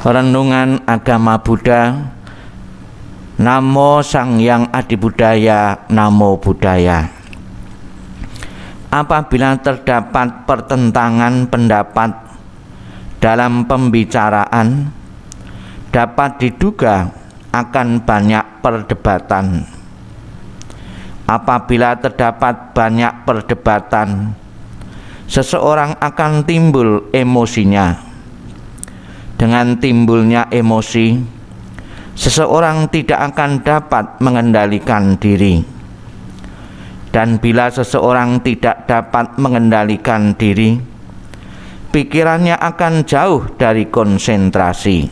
Renungan Agama Buddha. Namo Sang Hyang Adibudaya, Namo Buddhaya. Apabila terdapat pertentangan pendapat dalam pembicaraan, dapat diduga akan banyak perdebatan. Apabila terdapat banyak perdebatan, seseorang akan timbul emosinya. Dengan timbulnya emosi, seseorang tidak akan dapat mengendalikan diri. Dan bila seseorang tidak dapat mengendalikan diri, pikirannya akan jauh dari konsentrasi.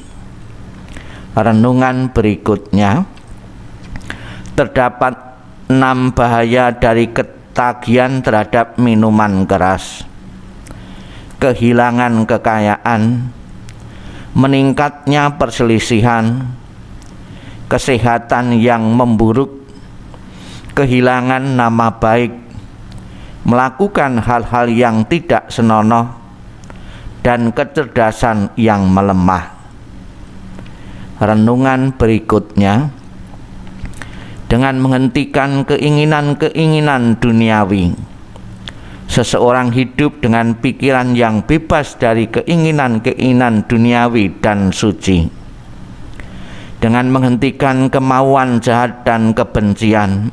Renungan berikutnya, terdapat 6 bahaya dari ketagihan terhadap minuman keras: kehilangan kekayaan, meningkatnya perselisihan, kesehatan yang memburuk, kehilangan nama baik, melakukan hal-hal yang tidak senonoh, dan kecerdasan yang melemah. Renungan berikutnya, dengan menghentikan keinginan-keinginan duniawi, seseorang hidup dengan pikiran yang bebas dari keinginan-keinginan duniawi dan suci. Dengan menghentikan kemauan jahat dan kebencian,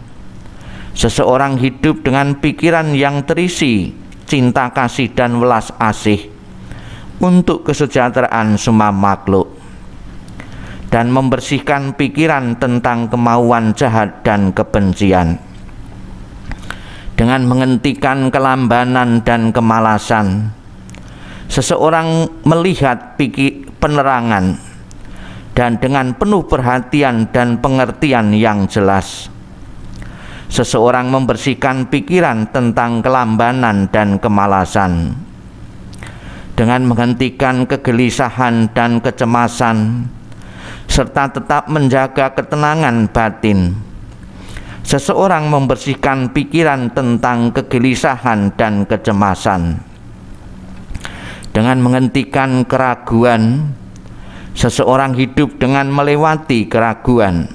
seseorang hidup dengan pikiran yang terisi cinta kasih dan welas asih untuk kesejahteraan semua makhluk, dan membersihkan pikiran tentang kemauan jahat dan kebencian. Dengan menghentikan kelambanan dan kemalasan, seseorang melihat penerangan dan dengan penuh perhatian dan pengertian yang jelas. Seseorang membersihkan pikiran tentang kelambanan dan kemalasan. Dengan menghentikan kegelisahan dan kecemasan, serta tetap menjaga ketenangan batin, seseorang membersihkan pikiran tentang kegelisahan dan kecemasan. Dengan menghentikan keraguan, seseorang hidup dengan melewati keraguan,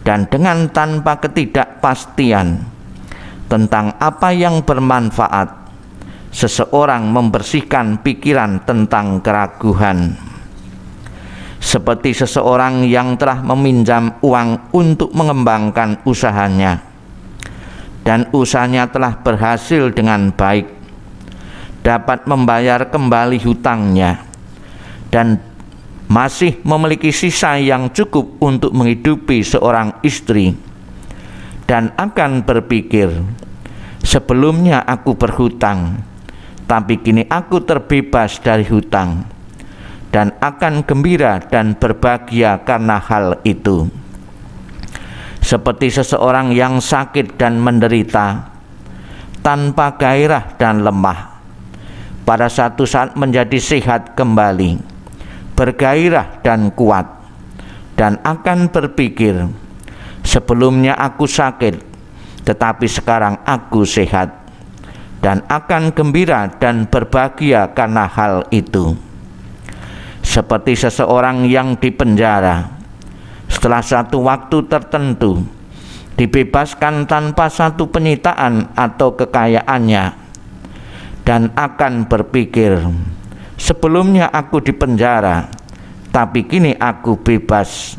dan dengan tanpa ketidakpastian tentang apa yang bermanfaat, seseorang membersihkan pikiran tentang keraguan. Seperti seseorang yang telah meminjam uang untuk mengembangkan usahanya, dan usahanya telah berhasil dengan baik, dapat membayar kembali hutangnya, dan masih memiliki sisa yang cukup untuk menghidupi seorang istri, dan akan berpikir, sebelumnya aku berhutang, tapi kini aku terbebas dari hutang, dan akan gembira dan berbahagia karena hal itu. Seperti seseorang yang sakit dan menderita, tanpa gairah dan lemah, pada satu saat menjadi sehat kembali, bergairah dan kuat, dan akan berpikir, sebelumnya aku sakit, tetapi sekarang aku sehat, dan akan gembira dan berbahagia karena hal itu. Seperti seseorang yang dipenjara, setelah satu waktu tertentu dibebaskan tanpa satu penyitaan atau kekayaannya, dan akan berpikir, sebelumnya aku dipenjara, tapi kini aku bebas,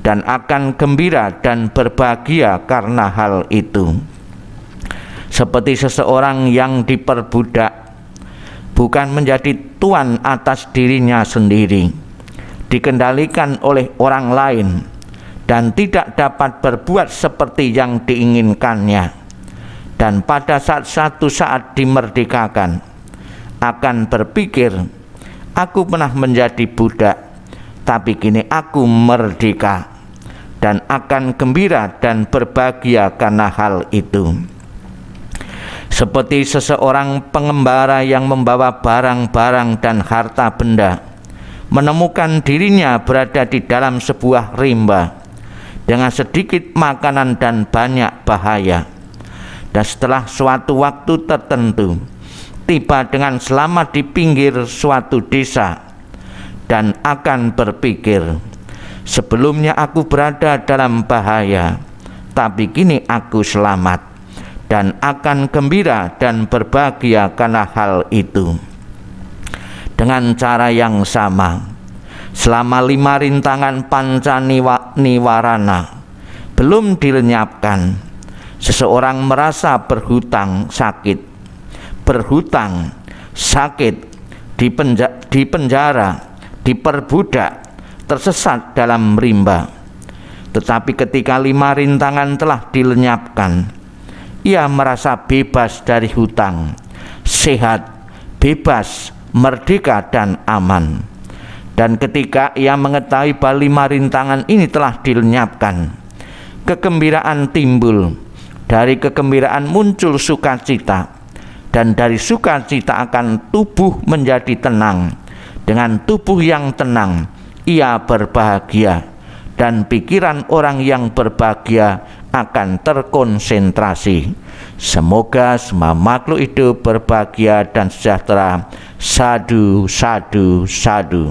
dan akan gembira dan berbahagia karena hal itu. Seperti seseorang yang diperbudak, bukan menjadi tuan atas dirinya sendiri, dikendalikan oleh orang lain, dan tidak dapat berbuat seperti yang diinginkannya, dan pada suatu saat dimerdekakan, akan berpikir, aku pernah menjadi budak, tapi kini aku merdeka, dan akan gembira dan berbahagia karena hal itu. Seperti seseorang pengembara yang membawa barang-barang dan harta benda, menemukan dirinya berada di dalam sebuah rimba dengan sedikit makanan dan banyak bahaya, dan setelah suatu waktu tertentu tiba dengan selamat di pinggir suatu desa, dan akan berpikir, sebelumnya aku berada dalam bahaya, tapi kini aku selamat, dan akan gembira dan berbahagia karena hal itu. Dengan cara yang sama, selama 5 rintangan panca niwarana belum dilenyapkan, seseorang merasa berhutang sakit, dipenjara, diperbudak, tersesat dalam rimba. Tetapi ketika 5 rintangan telah dilenyapkan, ia merasa bebas dari hutang, sehat, bebas, merdeka, dan aman. Dan ketika ia mengetahui bahwa 5 rintangan ini telah dilenyapkan, kegembiraan timbul. Dari kegembiraan muncul sukacita, dan dari sukacita akan tubuh menjadi tenang. Dengan tubuh yang tenang, ia berbahagia, dan pikiran orang yang berbahagia akan terkonsentrasi. Semoga semua makhluk hidup berbahagia dan sejahtera. Sadu, sadu, sadu.